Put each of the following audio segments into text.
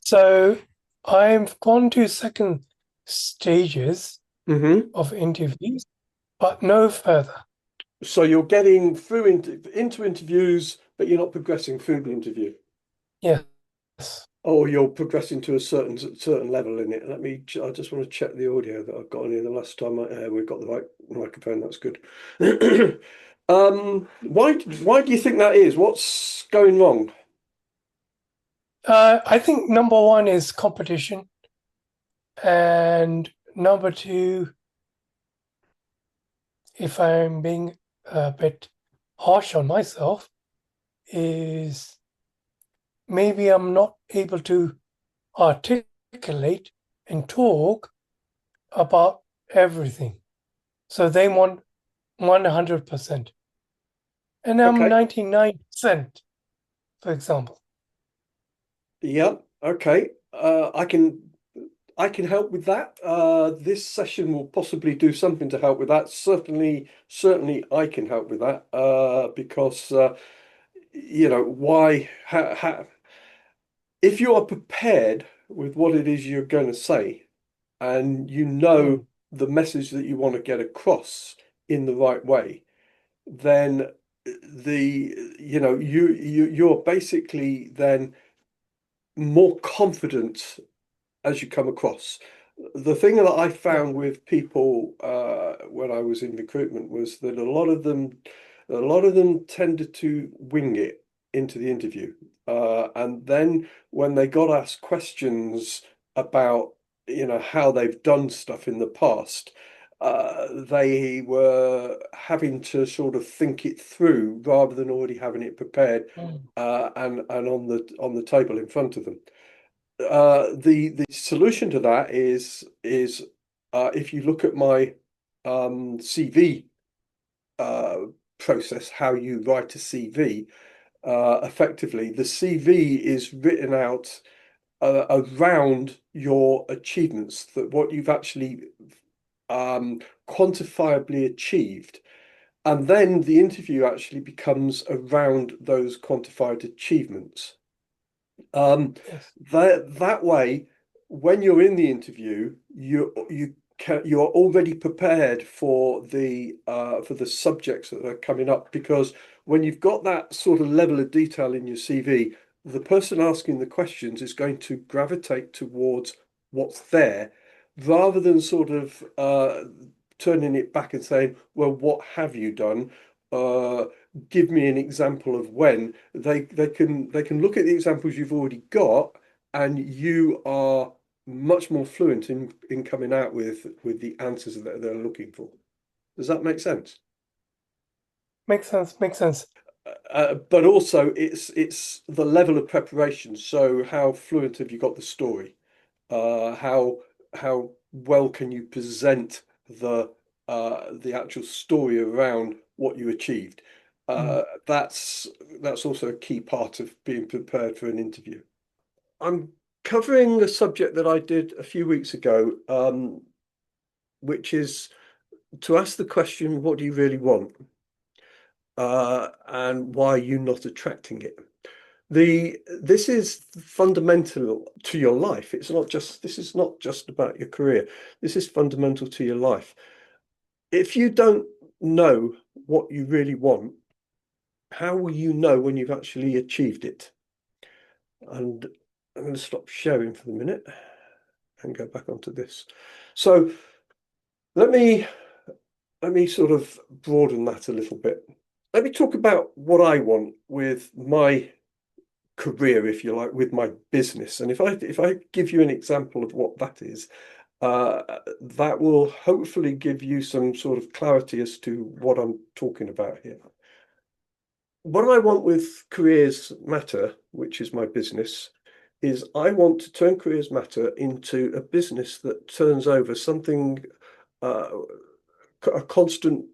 So I've gone to second stages Hmm. of interviews, but no further. So you're getting through into interviews, but you're not progressing through the interview. Yes. Or you're progressing to a certain level in it. I just want to check the audio that I've got on here. The last time we've got the right microphone. That's good. Why do you think that is? What's going wrong? I think number one is competition, and number two, if I'm being a bit harsh on myself, is maybe I'm not able to articulate and talk about everything. So they want 100%. And I'm Okay. 99%, for example. Yeah. Okay. I can help with that. This session will possibly do something to help with that. Certainly, I can help with that. Because why? If you are prepared with what it is you're going to say, and you know Mm, the message that you want to get across in the right way, then you're basically then more confident as you come across. The thing that I yeah. found with people when I was in recruitment was that a lot of them tended to wing it into the interview, and then when they got asked questions about how they've done stuff in the past, they were having to sort of think it through rather than already having it prepared Mm, and on the table in front of them. The solution to that is if you look at my CV uh, process, how you write a CV, effectively, the CV is written out around your achievements, that what you've actually quantifiably achieved. And then the interview actually becomes around those quantified achievements. Um, yes. that way, when you're in the interview, you're already prepared for the subjects that are coming up, because when you've got that sort of level of detail in your CV, the person asking the questions is going to gravitate towards what's there, rather than sort of turning it back and saying, "Well, what have you done? Uh, Give me an example of when." They can look at the examples you've already got, and you are much more fluent in coming out with the answers that they're looking for. Does that make sense? Makes sense. Makes sense. But also, it's the level of preparation. So, how fluent have you got the story? How well can you present the actual story around what you achieved? Mm, That's also a key part of being prepared for an interview. I'm covering a subject that I did a few weeks ago, which is to ask the question, what do you really want? And why are you not attracting it? This is fundamental to your life. This is not just about your career. This is fundamental to your life. If you don't know what you really want, how will you know when you've actually achieved it? And I'm going to stop sharing for the minute and go back onto this. So let me let me sort of broaden that a little bit. Let me talk about what I want with my career, if you like, with my business. And if I give you an example of what that is, uh, that will hopefully give you some sort of clarity as to what I'm talking about here. What I want with Careers Matter, which is my business, is I want to turn Careers Matter into a business that turns over something, uh, a constant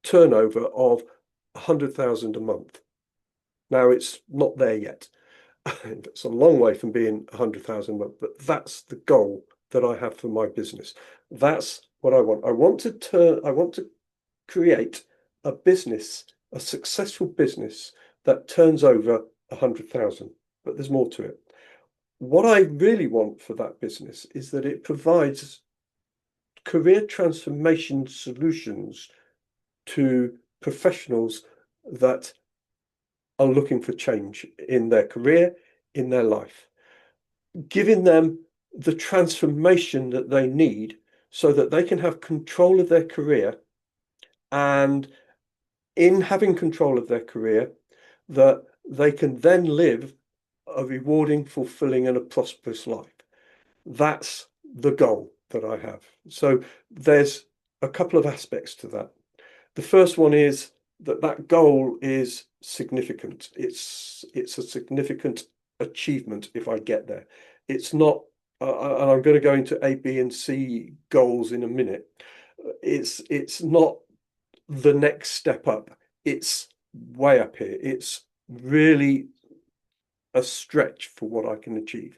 turnover of 100,000 a month. Now it's not there yet. It's a long way from being 100,000 a month, but that's the goal that I have for my business. That's what I want. I want to create a business, a successful business that turns over 100,000. But there's more to it. What I really want for that business is that it provides career transformation solutions to professionals that are looking for change in their career, in their life, giving them the transformation that they need so that they can have control of their career, and in having control of their career, that they can then live a rewarding, fulfilling, and a prosperous life. That's the goal that I have. So there's a couple of aspects to that. The first one is that that goal is significant. It's a significant achievement if I get there. It's not, and I'm going to go into A, B, and C goals in a minute. It's not the next step up. It's way up here. It's really a stretch for what I can achieve.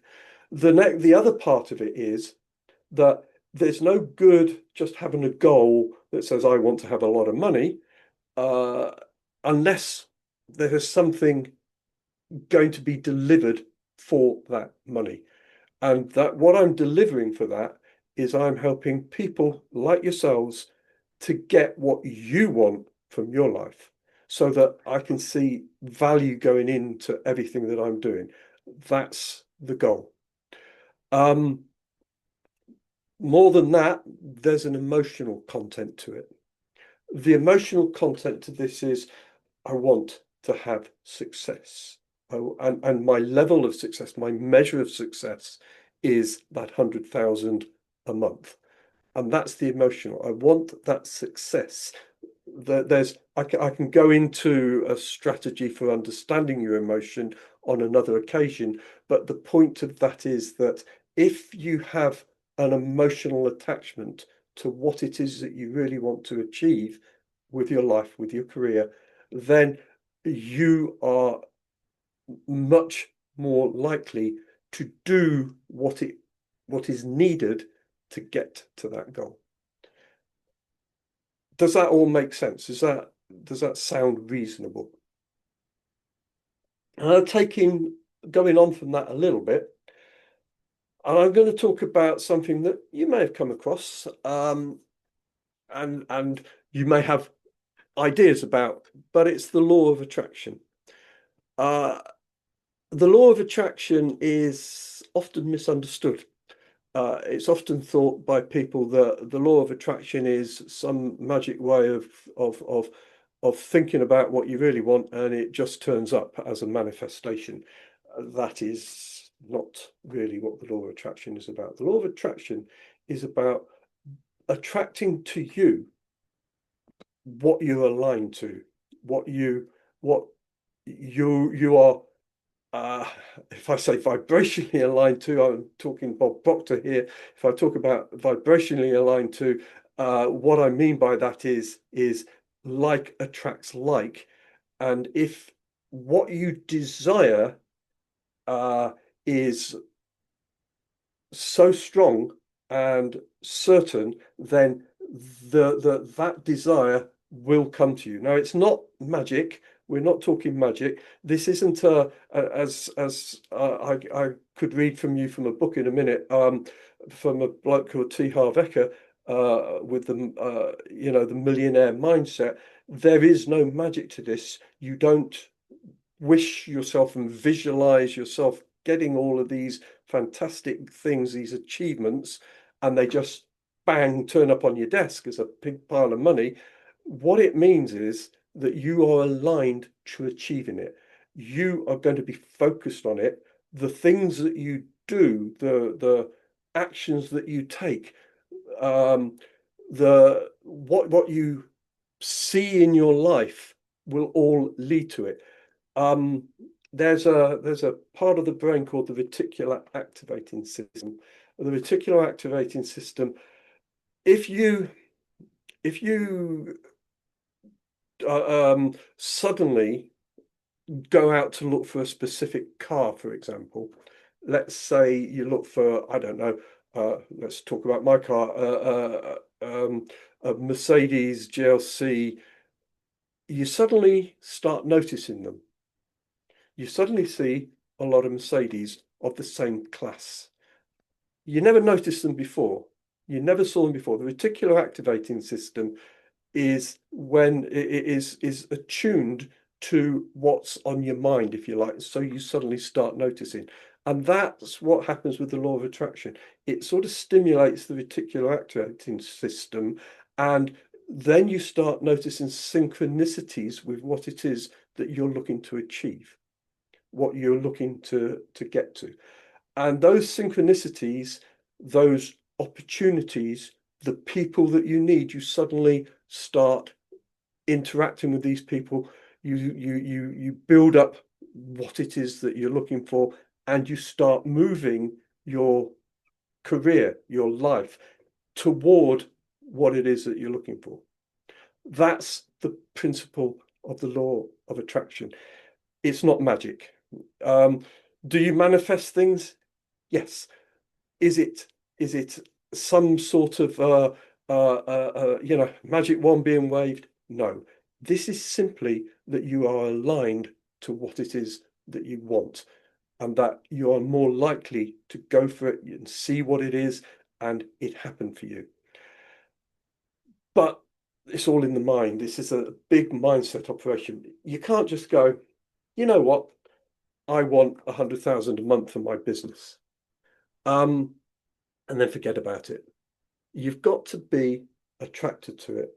The other part of it is that there's no good just having a goal that says I want to have a lot of money, uh, unless there is something going to be delivered for that money. And that what I'm delivering for that is I'm helping people like yourselves to get what you want from your life so that I can see value going into everything that I'm doing. That's the goal. Um, More than that, there's an emotional content to it. The emotional content to this is I want to have success. And my level of success, my measure of success is that 100,000 a month. And that's the emotional. I want that success. I can go into a strategy for understanding your emotion on another occasion, but the point of that is that if you have an emotional attachment to what it is that you really want to achieve with your life, with your career, then you are much more likely to do what is needed to get to that goal. Does that all make sense? Does that sound reasonable? Taking going on from that a little bit, and I'm going to talk about something that you may have come across, and you may have ideas about, but it's the law of attraction. Uh, the law of attraction is often misunderstood. It's often thought by people that the law of attraction is some magic way of thinking about what you really want, and it just turns up as a manifestation. That is not really what the law of attraction is about. The law of attraction is about attracting to you what you're aligned to, what you are, if I say vibrationally aligned to, I'm talking Bob Proctor here. If I talk about vibrationally aligned to, what I mean by that is like attracts like. And if what you desire is so strong and certain, then that desire will come to you. Now, it's not magic. We're not talking magic. This isn't as I could read from you from a book in a minute, from a bloke called T. Harv Eker, with the the millionaire mindset. There is no magic to this. You don't wish yourself and visualize yourself getting all of these fantastic things, these achievements, and they just bang turn up on your desk as a big pile of money. What it means is that you are aligned to achieving it. You are going to be focused on it. The things that you do, the actions that you take, um, the what you see in your life will all lead to it. Um, there's a part of the brain called the reticular activating system. The reticular activating system, if you suddenly go out to look for a specific car, for example, let's say you look for, I don't know, let's talk about my car, a Mercedes GLC, you suddenly start noticing them. You suddenly see a lot of Mercedes of the same class. You never noticed them before. You never saw them before. The reticular activating system is when it is attuned to what's on your mind, if you like. So you suddenly start noticing. And that's what happens with the law of attraction. It sort of stimulates the reticular activating system, and then you start noticing synchronicities with what it is that you're looking to achieve, what you're looking to get to. And those synchronicities, those opportunities, the people that you suddenly start interacting with these people. You build up what it is that you're looking for, and you start moving your career, your life toward what it is that you're looking for. That's the principle of the law of attraction. It's not magic. Do you manifest things? Yes. Is it some sort of magic wand being waved? No. This is simply that you are aligned to what it is that you want, and that you are more likely to go for it and see what it is, and it happened for you. But it's all in the mind. This is a big mindset operation. You can't just go, you know what, I want 100,000 a month for my business, and then forget about it. You've got to be attracted to it,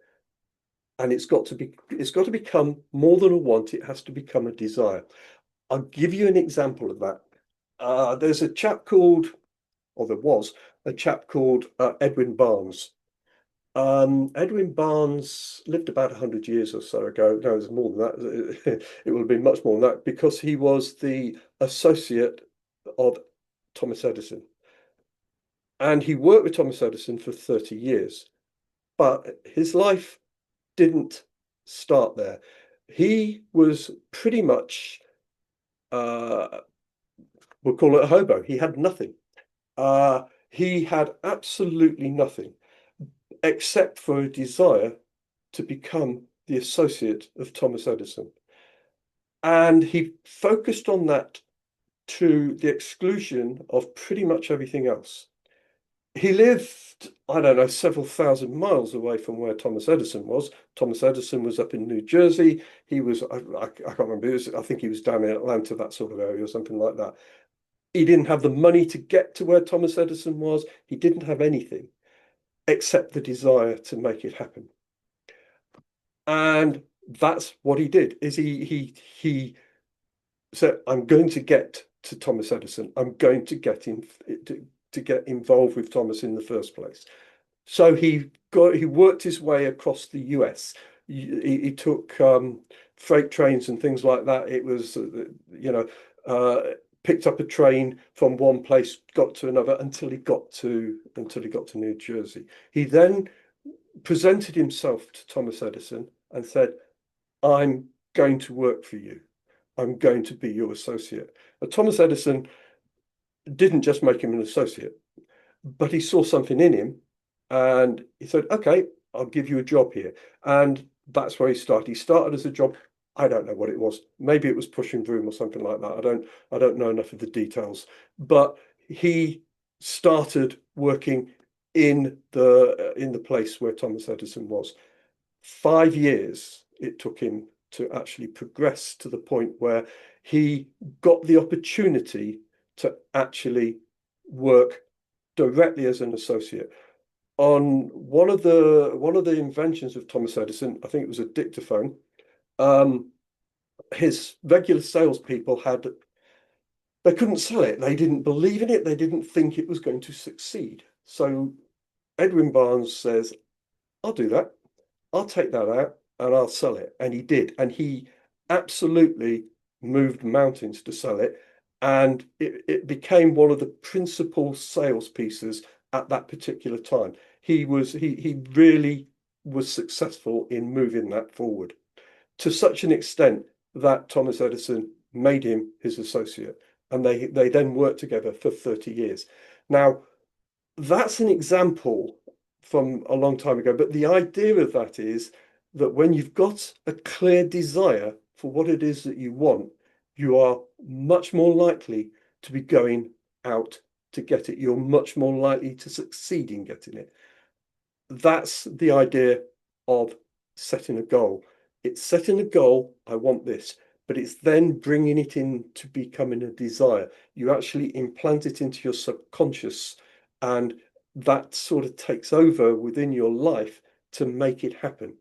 and it's got to become more than a want. It has to become a desire. I'll give you an example of that. There's a chap called, or there was a chap called Edwin Barnes. Edwin Barnes lived about 100 years or so ago. No, it's more than that. It will have been much more than that, because he was the associate of Thomas Edison. And he worked with Thomas Edison for 30 years. But his life didn't start there. He was pretty much, we'll call it a hobo. He had nothing. He had absolutely nothing except for a desire to become the associate of Thomas Edison. And he focused on that to the exclusion of pretty much everything else. He lived, I don't know, several thousand miles away from where Thomas Edison was. Thomas Edison was up in New Jersey. He was, I can't remember, I think he was down in Atlanta, that sort of area, or something like that. He didn't have the money to get to where Thomas Edison was. He didn't have anything except the desire to make it happen. And that's what he did, is he said, I'm going to get to Thomas Edison. I'm going to get in to get involved with Thomas in the first place. So he worked his way across the US. He took freight trains and things like that. It was picked up a train from one place, got to another, until he got to New Jersey. He then presented himself to Thomas Edison and said, I'm going to work for you. I'm going to be your associate. But Thomas Edison didn't just make him an associate, but he saw something in him, and he said, okay, I'll give you a job here. And that's where he started. He started as a job. I don't know what it was. Maybe it was pushing broom or something like that. I don't know enough of the details. But he started working in the place where Thomas Edison was. 5 years it took him to actually progress to the point where he got the opportunity to actually work directly as an associate on one of the inventions of Thomas Edison. I think it was a dictaphone. His regular salespeople they couldn't sell it. They didn't believe in it. They didn't think it was going to succeed. So Edwin Barnes says, I'll do that. I'll take that out and I'll sell it. And he did. And he absolutely moved mountains to sell it. And it became one of the principal sales pieces at that particular time. He really was successful in moving that forward to such an extent that Thomas Edison made him his associate. And they then worked together for 30 years. Now, that's an example from a long time ago, but the idea of that is that when you've got a clear desire for what it is that you want, you are much more likely to be going out to get it. You're much more likely to succeed in getting it. That's the idea of setting a goal. It's setting a goal, I want this, but it's then bringing it into becoming a desire. You actually implant it into your subconscious, and that sort of takes over within your life to make it happen.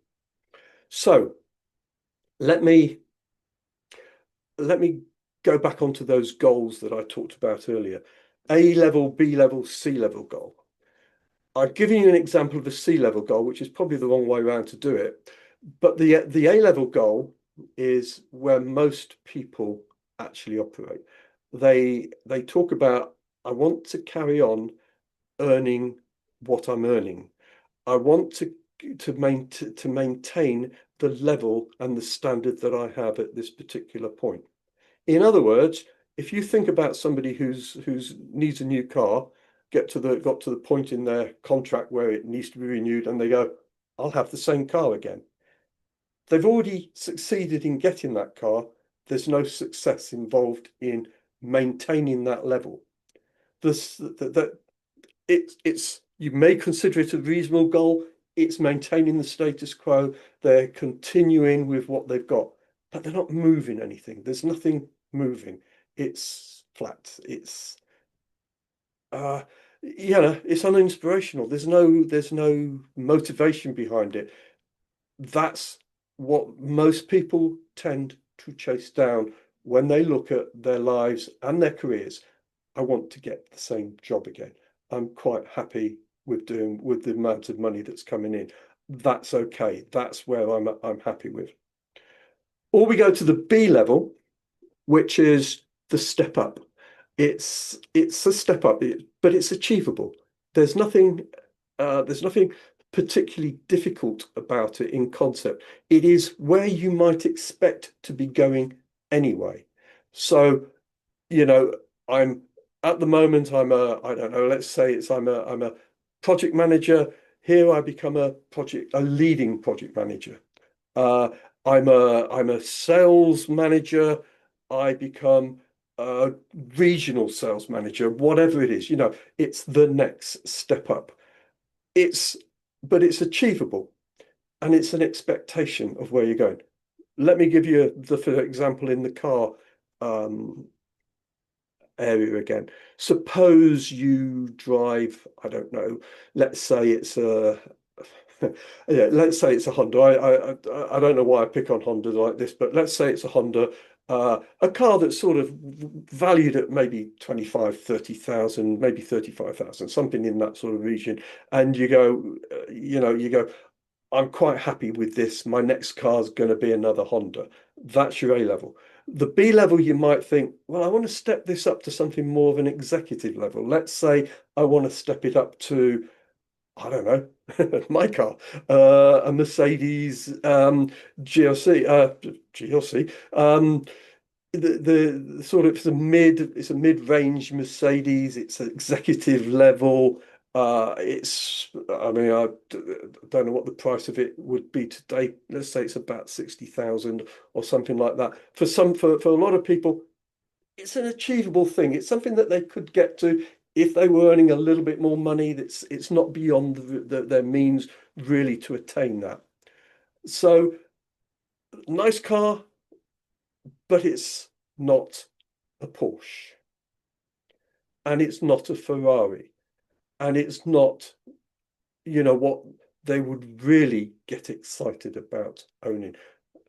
So let me go back onto those goals that I talked about earlier. A level, B level, C level goal. I've given you an example of a C level goal, which is probably the wrong way around to do it. But the A level goal is where most people actually operate. They talk about, I want to carry on earning what I'm earning. I want to maintain the level and the standard that I have at this particular point. In other words, if you think about somebody who's needs a new car, got to the point in their contract where it needs to be renewed, and they go, I'll have the same car again. They've already succeeded in getting that car. There's no success involved in maintaining that level. It's you may consider it a reasonable goal. It's maintaining the status quo. They're continuing with what they've got, but they're not moving anything. There's nothing moving. It's flat. It's it's uninspirational. There's no motivation behind it. That's what most people tend to chase down when they look at their lives and their careers. I want to get the same job again. I'm quite happy with the amount of money that's coming in. That's okay. That's where I'm happy with. Or we go to the B level, which is the step up. It's a step up, but it's achievable. There's nothing particularly difficult about it in concept. It is where you might expect to be going anyway. So, you know, I'm at the moment, I don't know, let's say I'm a project manager. Here I become a leading project manager. Uh, I'm a sales manager. I become a regional sales manager, whatever it is, it's the next step up. It's but it's achievable, and it's an expectation of where you're going. Let me give you for example, in the car um, area again. Suppose you drive, I don't know, let's say it's a yeah, let's say it's a Honda. I don't know why I pick on Hondas like this, but let's say it's a Honda, a car that's sort of valued at maybe 25, 30,000, maybe 35,000, something in that sort of region. And you go, I'm quite happy with this. My next car is going to be another Honda. That's your A level. The B level, you might think, well, I want to step this up to something more of an executive level. Let's say I want to step it up to, I don't know, my car, a Mercedes GLC. The sort of it's a mid-range Mercedes. It's an executive level. I mean, don't know what the price of it would be today. Let's say it's about 60,000 or something like that. For a lot of people, it's an achievable thing. It's something that they could get to if they were earning a little bit more money. It's not beyond their means really to attain that. So nice car, but it's not a Porsche, and it's not a Ferrari, and it's not, what they would really get excited about owning.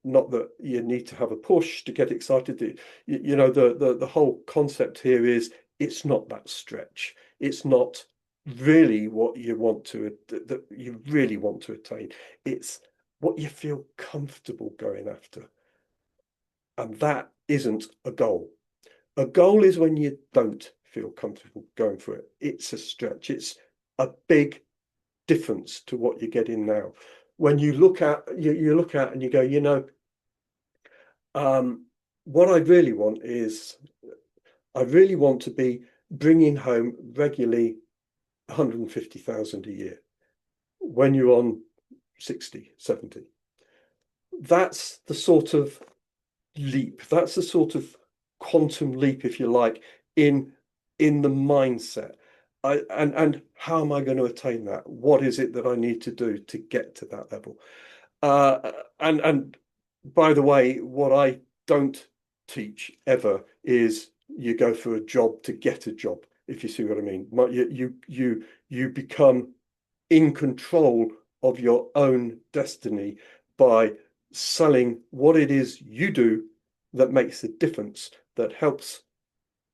Not that you need to have a Porsche to get excited. The whole concept here is it's not that stretch. It's not really what you want to that you really want to attain. It's what you feel comfortable going after. And that isn't a goal. A goal is when you don't feel comfortable going for it. It's a stretch. It's a big difference to what you're getting now. When you look at and you go, what I really want is I really want to be bringing home regularly 150,000 a year when you're on 60, 70. That's the sort of leap. That's the sort of quantum leap, if you like, in the mindset. And how am I going to attain that? What is it that I need to do to get to that level? And by the way, what I don't teach ever is you go for a job to get a job, if you see what I mean. You become in control of your own destiny by selling what it is you do that makes a difference, that helps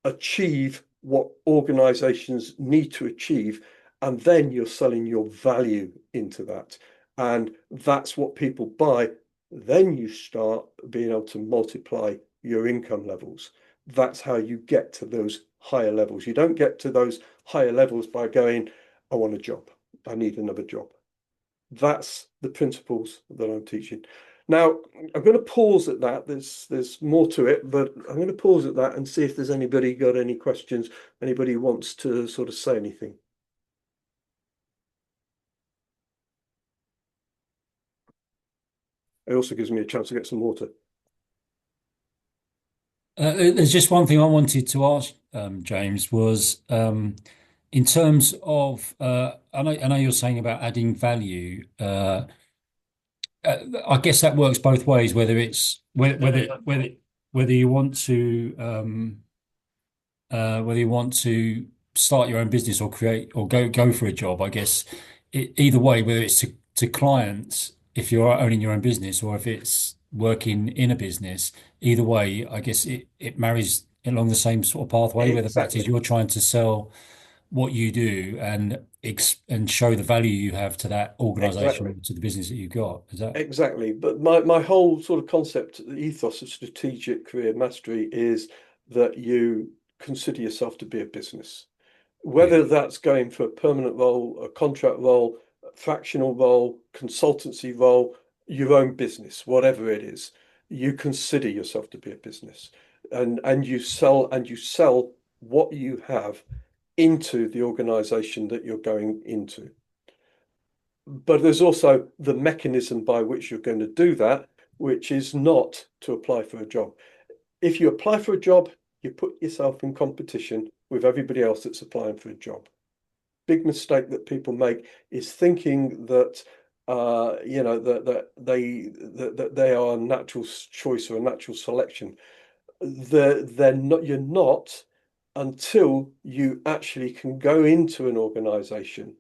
achieve what organizations need to achieve. And then you're selling your value into that. And that's what people buy. Then you start being able to multiply your income levels. That's how you get to those higher levels. You don't get to those higher levels by going, I want a job. I need another job. That's the principles that I'm teaching. Now, I'm going to pause at that. There's more to it, but I'm going to pause at that and see if there's anybody got any questions, anybody wants to sort of say anything. It also gives me a chance to get some water. There's just one thing I wanted to ask, James, was in terms of I know you're saying about adding value. I guess that works both ways, whether you want to whether you want to start your own business or create or go for a job. I guess either way, whether it's to clients if you're owning your own business or if it's working in a business, either way, I guess it marries along the same sort of pathway where the fact is Exactly. you're trying to sell what you do and show the value you have to that Exactly. organization, to the business that you've got. Is that? Exactly. But my whole sort of concept, the ethos of strategic career mastery is that you consider yourself to be a business. Yeah. Whether that's going for a permanent role, a contract role, a fractional role, consultancy role, your own business, whatever it is, you consider yourself to be a business, and you sell what you have into the organization that you're going into. But there's also the mechanism by which you're going to do that, which is not to apply for a job. If you apply for a job, you put yourself in competition with everybody else that's applying for a job. Big mistake that people make is thinking that that they are a natural choice or a natural selection. They're not. You're not until you actually can go into an organization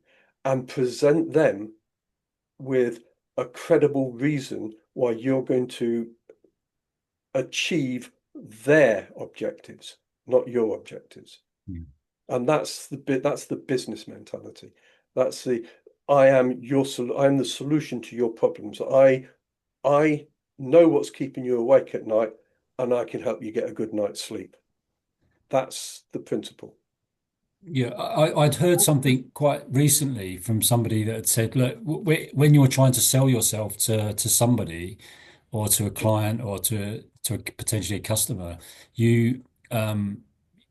and present them with a credible reason why you're going to achieve their objectives, not your objectives. Yeah. And that's the business mentality. That's the I am the solution to your problems. I know what's keeping you awake at night, and I can help you get a good night's sleep. That's the principle. Yeah, I'd heard something quite recently from somebody that had said, look, when you're trying to sell yourself to somebody or to a client or potentially a customer, you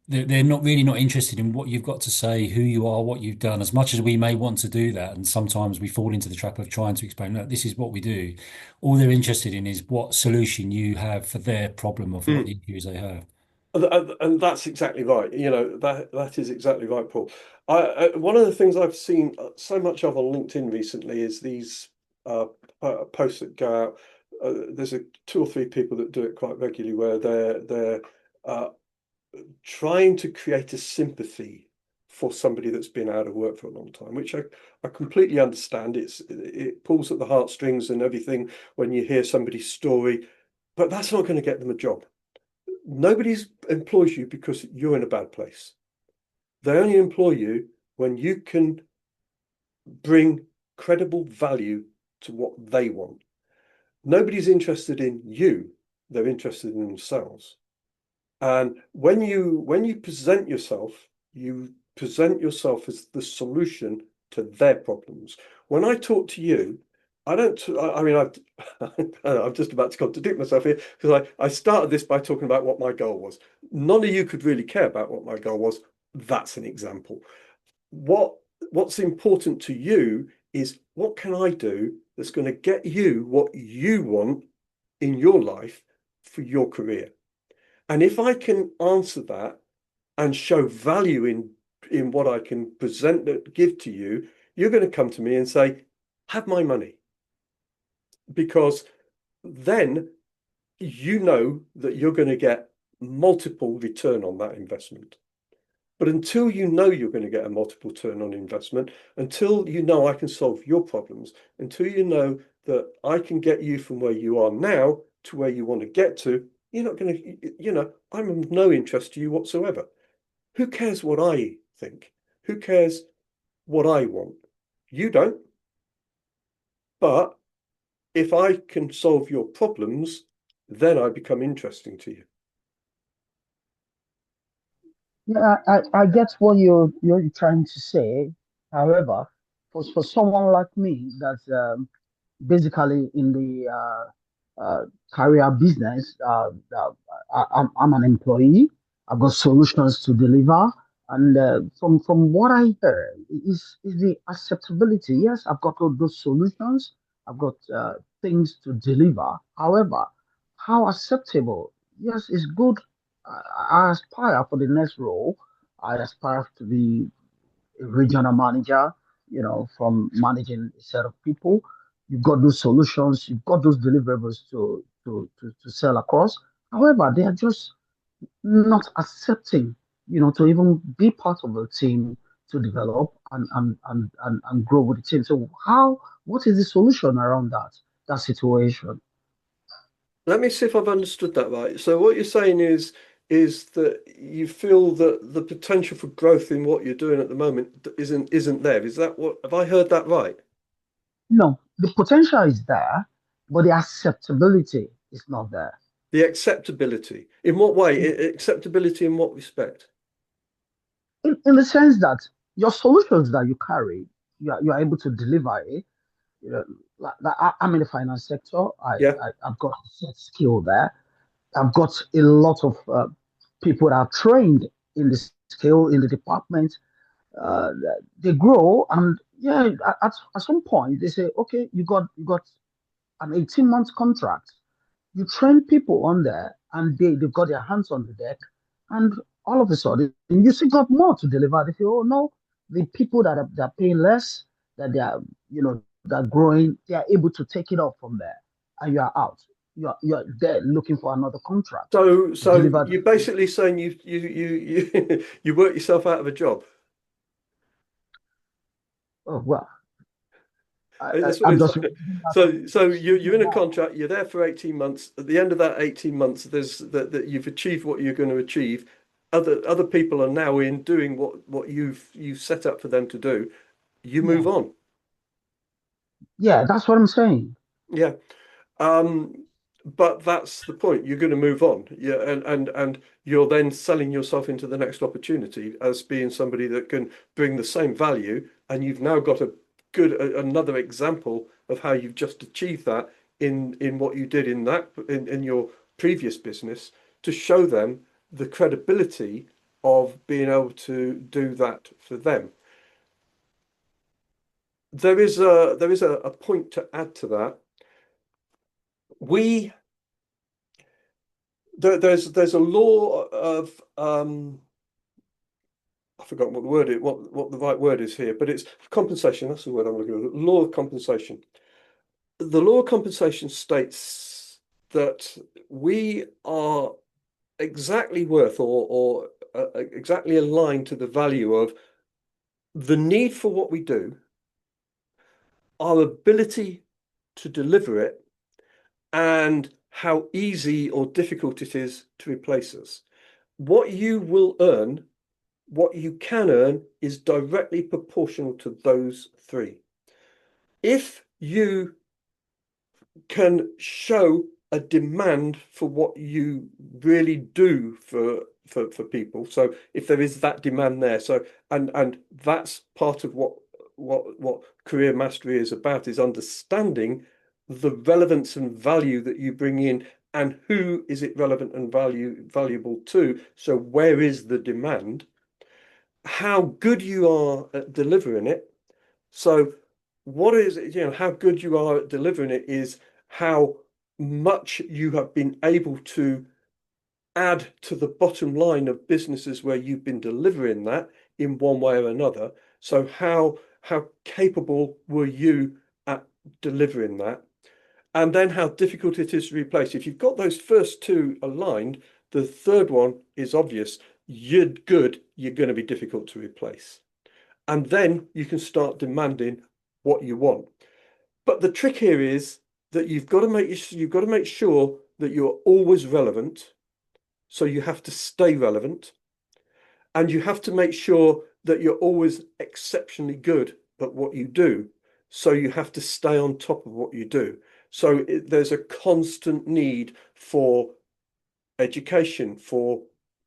they're not really not interested in what you've got to say, who you are, what you've done, as much as we may want to do that. And sometimes we fall into the trap of trying to explain, look, this is what we do. All they're interested in is what solution you have for their problem or for what Mm. the issues they have. And that's exactly right. That is exactly right, Paul. One of the things I've seen so much of on LinkedIn recently is these uh, posts that go out. There's two or three people that do it quite regularly, where they're uh, trying to create a sympathy for somebody that's been out of work for a long time, which I completely understand. It pulls at the heartstrings and everything when you hear somebody's story, but that's not going to get them a job. Nobody employs you because you're in a bad place. They only employ you when you can bring credible value to what they want. Nobody's interested in you, they're interested in themselves. And when you you present yourself as the solution to their problems. When I talk to you, I don't. I mean, I'm just about to contradict myself here because I started this by talking about what my goal was. None of you could really care about what my goal was. That's an example. What what's important to you is what can I do that's going to get you what you want in your life for your career. And if I can answer that and show value in what I can present, give to you, you're going to come to me and say, have my money. Because then you know that you're going to get multiple return on that investment. But until you know you're going to get a multiple return on investment, until you know I can solve your problems, until you know that I can get you from where you are now to where you want to get to, you're not going to, I'm of no interest to you whatsoever. Who cares what I think? Who cares what I want? You don't. But if I can solve your problems, then I become interesting to you. Yeah, I get what you're trying to say. However, for someone like me that's basically in the career business, I'm an employee. I've got solutions to deliver, and from what I heard is the acceptability. Yes, I've got all those solutions. I've got things to deliver. However, how acceptable? Yes, it's good. I aspire for the next role. I aspire to be a regional manager, from managing a set of people. You've got those solutions, you've got those deliverables to sell across. However, they are just not accepting, to even be part of a team to develop and grow with the team. So what is the solution around that situation? Let me see if I've understood that right. So what you're saying is that you feel that the potential for growth in what you're doing at the moment isn't there. Is that what, have I heard that right? No, the potential is there, but the acceptability is not there. The acceptability. In what way? Acceptability in what respect? In the sense that your solutions that you carry, you're able to deliver it. I'm in the finance sector. Yeah. I've got a set skill there. I've got a lot of people that are trained in the skill in the department. Uh, they grow, and yeah, at some point they say, okay, you got an 18-month contract. You train people on there, and they've got their hands on the deck, and all of a sudden you still got more to deliver. They feel, oh no, the people that are paying less, that they are, that are growing, they are able to take it off from there, and you are out. You're there looking for another contract to So deliver. you're basically saying you work yourself out of a job. Oh well, That's what I'm it's just like. out of So you're in a now. contract, you're there for 18 months. At the end of that 18 months, there's that you've achieved what you're going to achieve. Other people are now in doing what you've set up for them to do. You Yeah, move on. yeah, that's what I'm saying. Yeah. Um, but that's the point. You're going to move on. Yeah, and you're then selling yourself into the next opportunity as being somebody that can bring the same value, and you've now got another example of how you've just achieved that in what you did in your previous business to show them the credibility of being able to do that for them. There is a point to add to that. We there's a law of I've forgotten what the word is, what the right word is here, but it's compensation. That's the word I'm looking for. Law of compensation. The law of compensation states that we are exactly worth or exactly aligned to the value of the need for what we do, our ability to deliver it, and how easy or difficult it is to replace us. What you will earn, what you can earn, is directly proportional to those three. If you can show a demand for what you really do for people, so if there is that demand there, so and that's part of what career mastery is about, is understanding the relevance and value that you bring in and who is it relevant and valuable to. So where is the demand, how good you are at delivering it. So what is it, how good you are at delivering it is how much you have been able to add to the bottom line of businesses where you've been delivering that in one way or another. So how capable were you at delivering that? And then how difficult it is to replace. If you've got those first two aligned, the third one is obvious. You're good, you're going to be difficult to replace. And then you can start demanding what you want. But the trick here is that you've got to make sure that you're always relevant. So you have to stay relevant, and you have to make sure that you're always exceptionally good at what you do. So you have to stay on top of what you do. So there's a constant need for education, for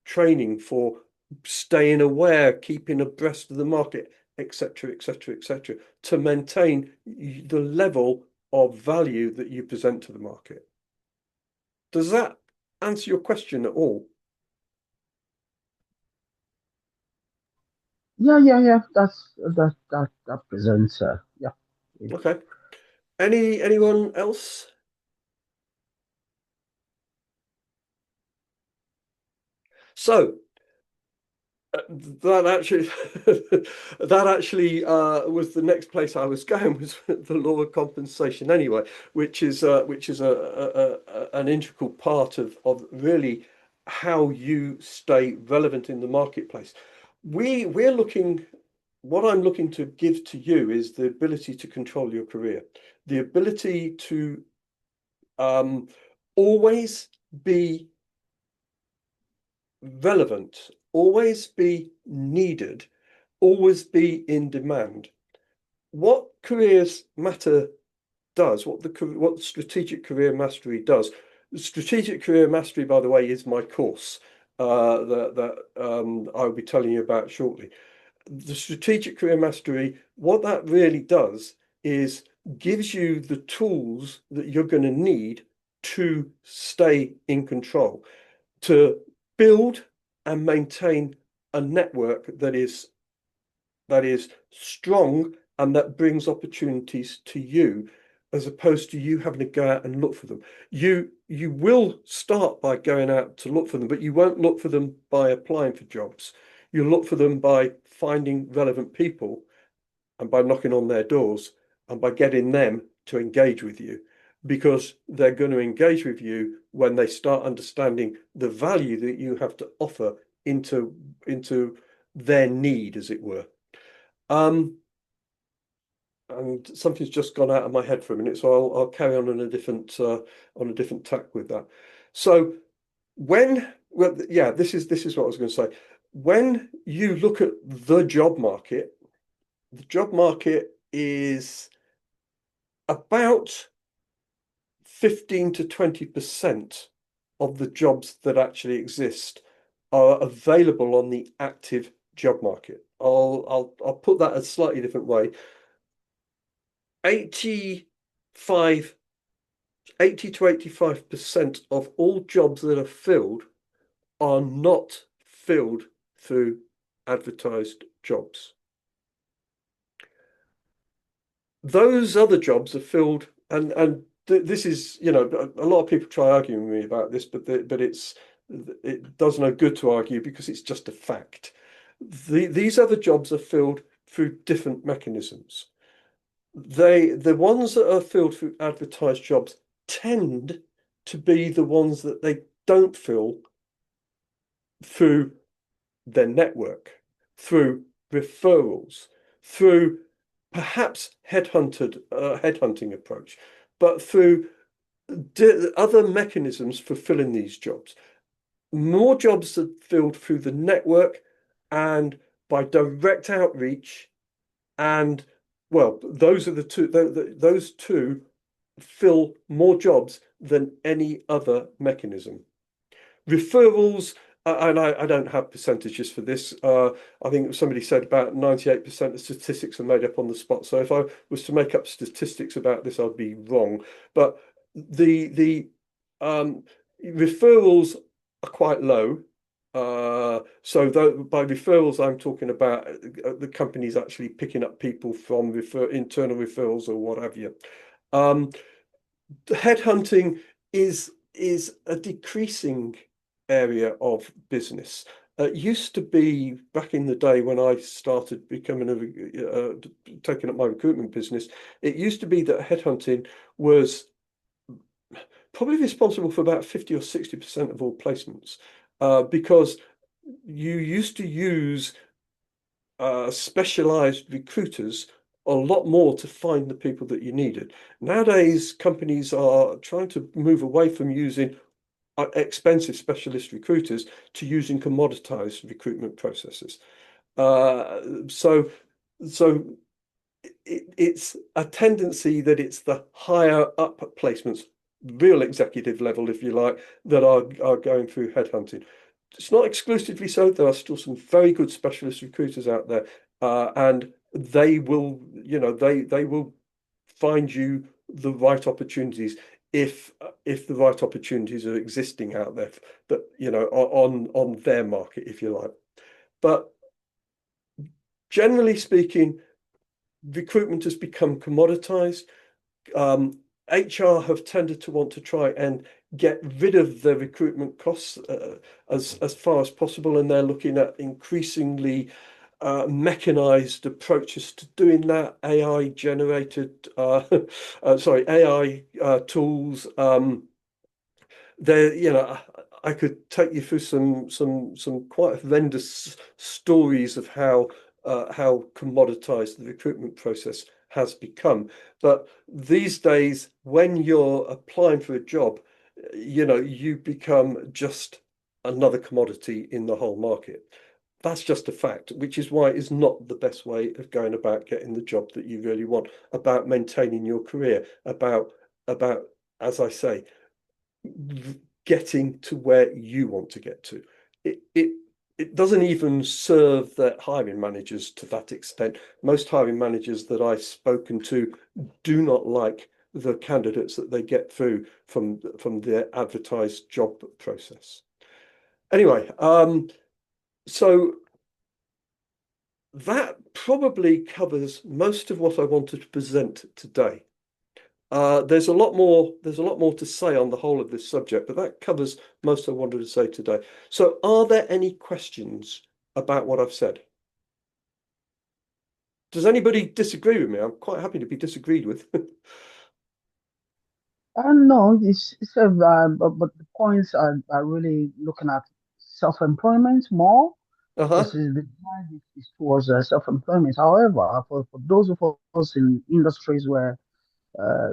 training, for staying aware, keeping abreast of the market, etc., etc., etc., to maintain the level of value that you present to the market. Does that answer your question at all? Yeah. That presents. Yeah. Okay. Anyone else? So that actually was the next place I was going, was the law of compensation anyway, which is an integral part of really how you stay relevant in the marketplace. What I'm looking to give to you is the ability to control your career, the ability to always be relevant, always be needed, always be in demand. What Careers Matter does, what Strategic Career Mastery does. Strategic Career Mastery, by the way, is my course that I'll be telling you about shortly. The Strategic Career Mastery, what that really does is gives you the tools that you're going to need to stay in control, to build and maintain a network that is strong and that brings opportunities to you, as opposed to you having to go out and look for them. You will start by going out to look for them, but you won't look for them by applying for jobs. You look for them by finding relevant people and by knocking on their doors and by getting them to engage with you, because they're going to engage with you when they start understanding the value that you have to offer into their need, as it were. And something's just gone out of my head for a minute, so I'll carry on a different tack with that. So this is what I was going to say. When you look at the job market is about 15 to 20% of the jobs that actually exist are available on the active job market. I'll put that a slightly different way. 80 to 85% of all jobs that are filled are not filled through advertised jobs. Those other jobs are filled, and this is, a lot of people try arguing with me about this, but it does no good to argue, because it's just a fact. These other jobs are filled through different mechanisms. The ones that are filled through advertised jobs tend to be the ones that they don't fill through their network, through referrals, through perhaps headhunting approach, but through other mechanisms for filling these jobs. More jobs are filled through the network and by direct outreach, and well, those are the two. Those two fill more jobs than any other mechanism. Referrals, and I don't have percentages for this. I think somebody said about 98% of statistics are made up on the spot. So if I was to make up statistics about this, I'd be wrong. But the referrals are quite low. So by referrals, I'm talking about the companies actually picking up people from internal referrals or what have you. Headhunting is a decreasing area of business. It used to be back in the day when I started taking up my recruitment business, it used to be that headhunting was probably responsible for about 50 or 60% of all placements, because you used to use specialized recruiters a lot more to find the people that you needed. Nowadays, companies are trying to move away from using expensive specialist recruiters to using commoditized recruitment processes. So it's a tendency that it's the higher up placements, real executive level, if you like, that are going through headhunting. It's not exclusively so. There are still some very good specialist recruiters out there, and they will, they will find you the right opportunities if the right opportunities are existing out there that on their market, if you like. But generally speaking, recruitment has become commoditized. HR have tended to want to try and get rid of the recruitment costs as far as possible, and they're looking at increasingly mechanized approaches to doing that. AI generated, AI tools. I could take you through some quite horrendous stories of how commoditized the recruitment process has become. But these days, when you're applying for a job, you become just another commodity in the whole market. That's just a fact, which is why it's not the best way of going about getting the job that you really want, about maintaining your career, about, as I say, getting to where you want to get to. It doesn't even serve the hiring managers to that extent. Most hiring managers that I've spoken to do not like the candidates that they get through from their advertised job process. Anyway, so that probably covers most of what I wanted to present today. There's a lot more to say on the whole of this subject, but that covers most I wanted to say today. So are there any questions about what I've said? Does anybody disagree with me? I'm quite happy to be disagreed with. No, but the points are really looking at self-employment more because the drive is towards self-employment. However, for those of us in industries where uh,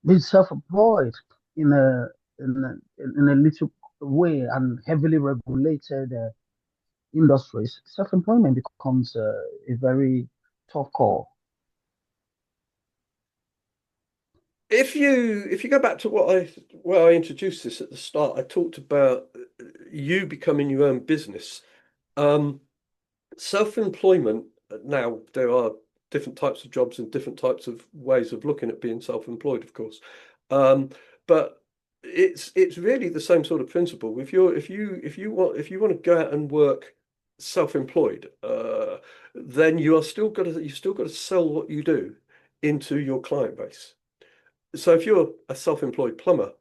being self-employed in a in a little way and heavily regulated industries, self-employment becomes a very tough call. If you go back to where I introduced this at the start, I talked about you becoming your own business. Self-employment, now there are different types of jobs and different types of ways of looking at being self-employed, of course. But it's really the same sort of principle. If you want to go out and work self-employed, then you've still got to sell what you do into your client base. So if you're a self-employed plumber,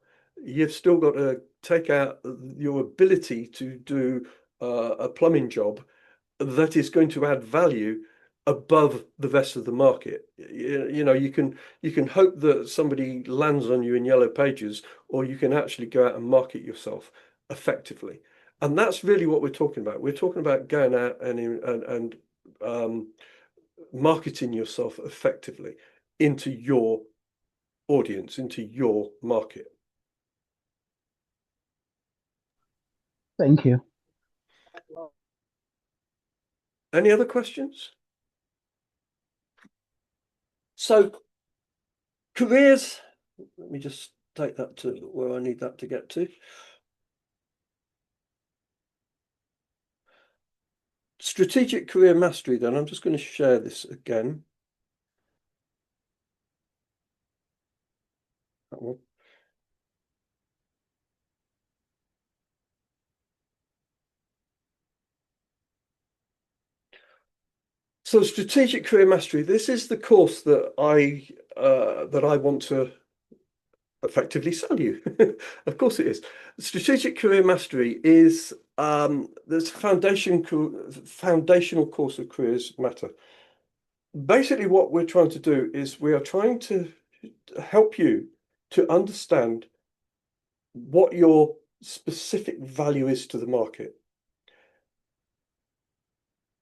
you've still got to take out your ability to do a plumbing job that is going to add value above the rest of the market. You can hope that somebody lands on you in Yellow Pages, or you can actually go out and market yourself effectively. And that's really what we're talking about. We're talking about going out and marketing yourself effectively into your audience, into your market. Thank you. Any other questions? So careers, let me just take that to where I need that to get to. Strategic career mastery, then. I'm just going to share this again. That one. So strategic career mastery, this is the course that I want to effectively sell you. Of course it is. Strategic Career Mastery is there's a foundational course of Careers Matter. Basically, what we're trying to do is we are trying to help you to understand what your specific value is to the market.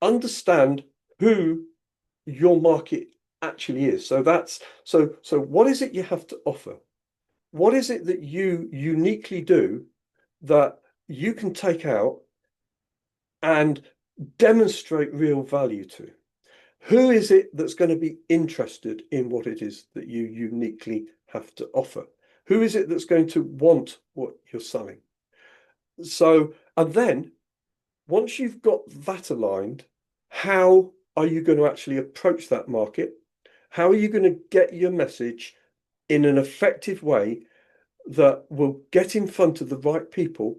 Understand who your market actually is. So what is it you have to offer? What is it that you uniquely do that you can take out and demonstrate real value to? Who is it that's going to be interested in what it is that you uniquely have to offer? Who is it that's going to want what you're selling? So, and then once you've got that aligned, how are you going to actually approach that market? How are you going to get your message in an effective way that will get in front of the right people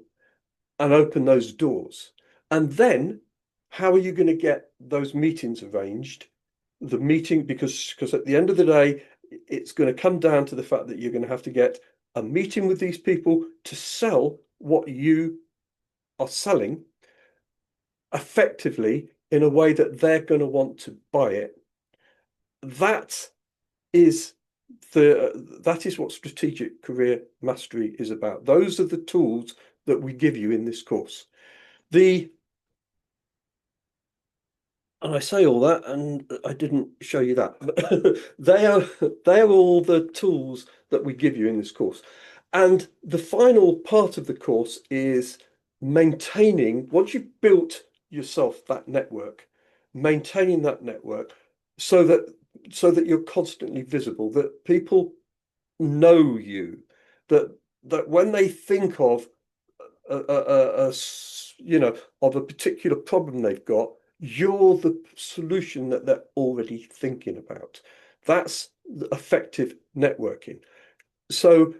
and open those doors? And then how are you going to get those meetings arranged? The meeting, because at the end of the day, it's going to come down to the fact that you're going to have to get a meeting with these people to sell what you are selling effectively in a way that they're going to want to buy it. That is what Strategic Career Mastery is about. Those are the tools that we give you in this course. And I say all that, and I didn't show you that. they are all the tools that we give you in this course. And the final part of the course is maintaining, once you've built yourself that network, maintaining that network so that you're constantly visible, that people know you, that when they think of of a particular problem they've got, you're the solution that they're already thinking about. That's effective networking. So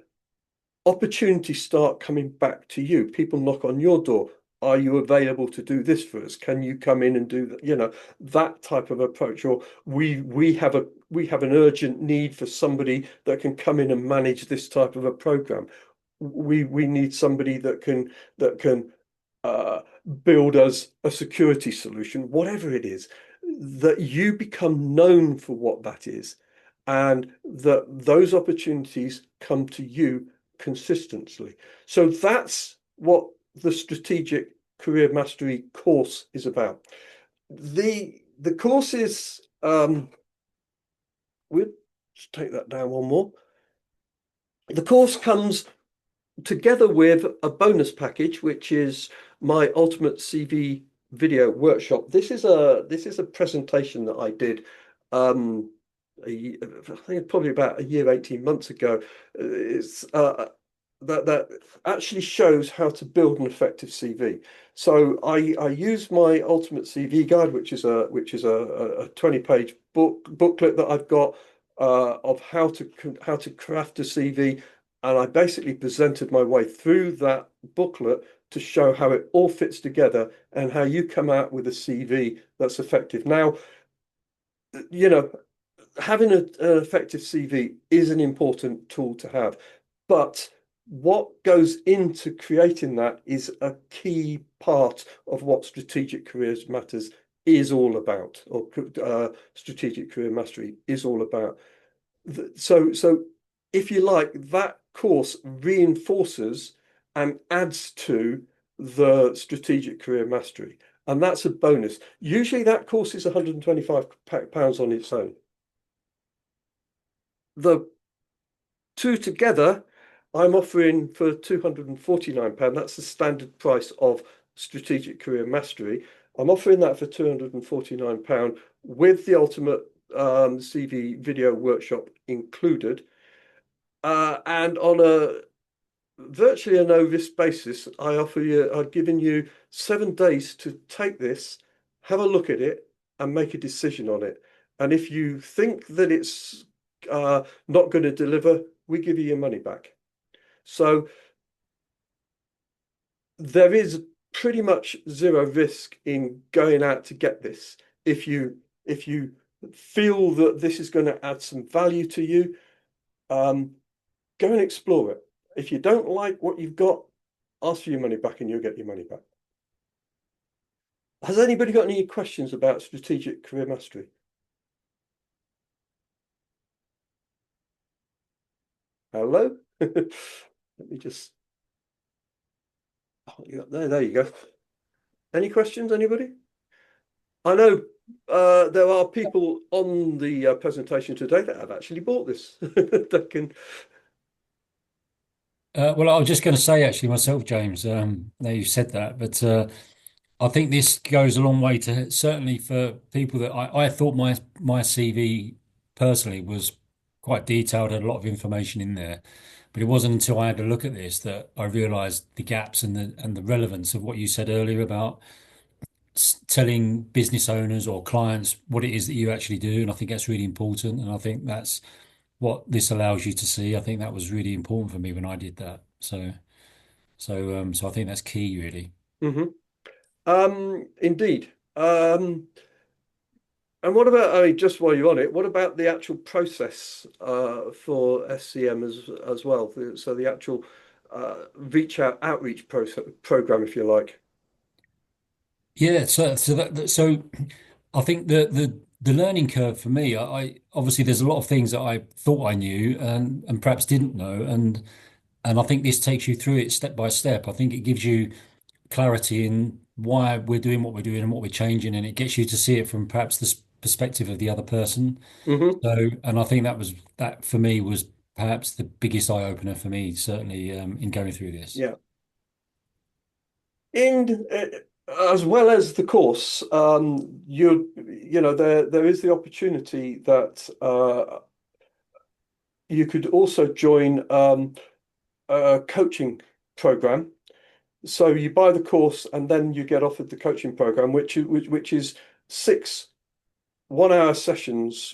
opportunities start coming back to you. People knock on your door. Are you available to do this for us? Can you come in and do that? That type of approach. Or we have an urgent need for somebody that can come in and manage this type of a program. We need somebody that can build us a security solution, whatever it is, that you become known for what that is, and that those opportunities come to you consistently. So that's what the Strategic Career Mastery course is about. The course is we'll just take that down one more. The course comes together with a bonus package, which is my Ultimate CV video workshop. This is a presentation that I did I think probably about a year, 18 months ago. It's that actually shows how to build an effective CV. So I use my Ultimate CV guide, which is a 20-page booklet that I've got of how to craft a CV. And I basically presented my way through that booklet to show how it all fits together and how you come out with a CV that's effective. Now, having an effective CV is an important tool to have, but what goes into creating that is a key part of what Strategic Careers Matters is all about, or Strategic Career Mastery is all about. So if you like, that course reinforces and adds to the Strategic Career Mastery, and that's a bonus. Usually that course is £125 on its own. The two together, I'm offering for £249. That's the standard price of Strategic Career Mastery. I'm offering that for £249 with the Ultimate CV video workshop included. And on a virtually a no-risk basis, I've given you 7 days to take this, have a look at it, and make a decision on it. And if you think that it's not going to deliver, we give you your money back. So there is pretty much zero risk in going out to get this. If you feel that this is going to add some value to you, go and explore it. If you don't like what you've got, ask for your money back and you'll get your money back. Has anybody got any questions about strategic career mastery? Hello? Let me just... Oh, there you go. Any questions, anybody? I know there are people on the presentation today that have actually bought this. That can... Well, I was just going to say actually myself, James, now you said that, but I think this goes a long way to certainly for people that I thought my CV personally was quite detailed, had a lot of information in there, but it wasn't until I had a look at this that I realised the gaps and the relevance of what you said earlier about telling business owners or clients what it is that you actually do, and I think that's really important, and I think that's what this allows you to see. I think that was really important for me when I did that. So I think that's key, really. Indeed. And what about, I mean, just while you're on it, what about the actual process for SCM as well? So the actual outreach process, program, if you like. Yeah, so I think the learning curve for me, I obviously there's a lot of things that I thought I knew and perhaps didn't know, and I think this takes you through it step by step. I think it gives you clarity in why we're doing what we're doing and what we're changing, and it gets you to see it from perhaps the perspective of the other person. So, and I think that for me was perhaps the biggest eye opener for me, certainly in going through this. Yeah. In as well as the course, you know there is the opportunity that you could also join a coaching program. So you buy the course and then you get offered the coaching program, which is 6 1-hour sessions.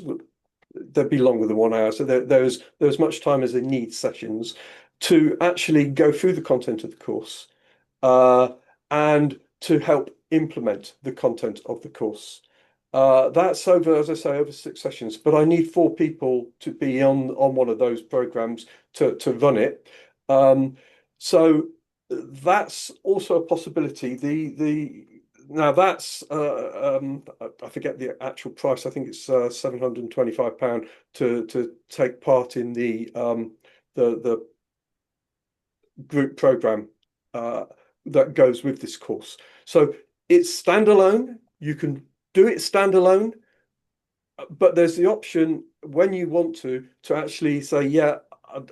They'd be longer than 1 hour, so there's as much time as they need sessions to actually go through the content of the course and to help implement the content of the course. That's over, as I say, over 6 sessions, but I need 4 people to be on one of those programs to run it. So that's also a possibility. Now that's I forget the actual price. I think it's £725 to take part in the group program that goes with this course. So it's standalone. You can do it standalone, but there's the option when you want to actually say, yeah,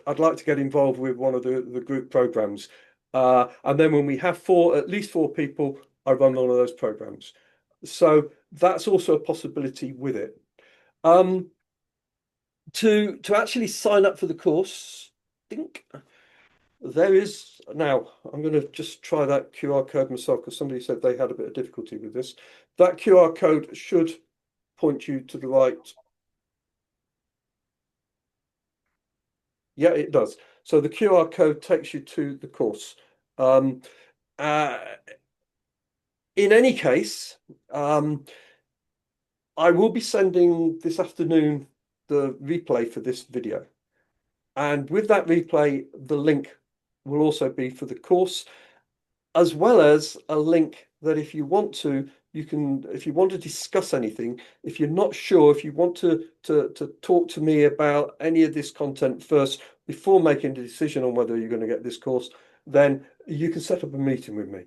I'd like to get involved with one of the group programs. And then when we have at least four people, I run one of those programs. So that's also a possibility with it. To actually sign up for the course, I think there is now. I'm going to just try that QR code myself because somebody said they had a bit of difficulty with this. That QR code should point you to the right. Yeah, it does. So the QR code takes you to the course. In any case, I will be sending this afternoon the replay for this video. And with that replay, the link will also be for the course, as well as a link that if you want to, if you want to discuss anything, if you're not sure, if you want to talk to me about any of this content first before making a decision on whether you're going to get this course, then you can set up a meeting with me.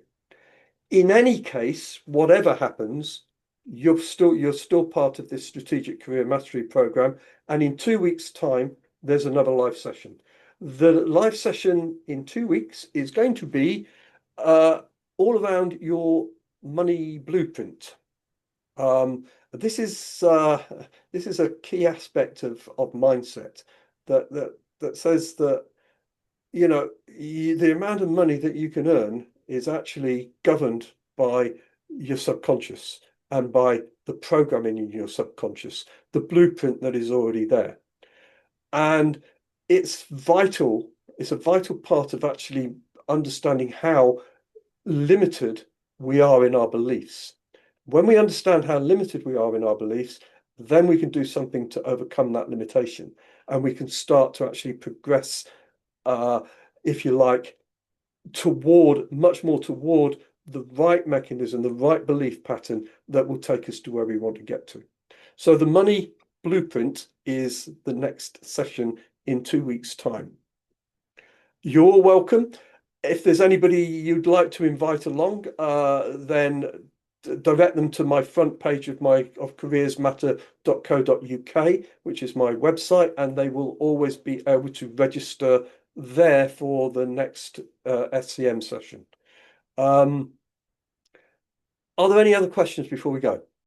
In any case, whatever happens, you're still part of this strategic career mastery program. And in 2 weeks' time, there's another live session. The live session in 2 weeks is going to be all around your money blueprint. This is a key aspect of mindset that says that the amount of money that you can earn is actually governed by your subconscious and by the programming in your subconscious, the blueprint that is already there. And it's vital. It's a vital part of actually understanding how limited we are in our beliefs. When we understand how limited we are in our beliefs, then we can do something to overcome that limitation, and we can start to actually progress if you like, much more toward the right mechanism, the right belief pattern that will take us to where we want to get to. So the money blueprint is the next session in 2 weeks' time. You're welcome. If there's anybody you'd like to invite along, then direct them to my front page of careersmatter.co.uk, which is my website, and they will always be able to register there for the next SCM session. Are there any other questions before we go?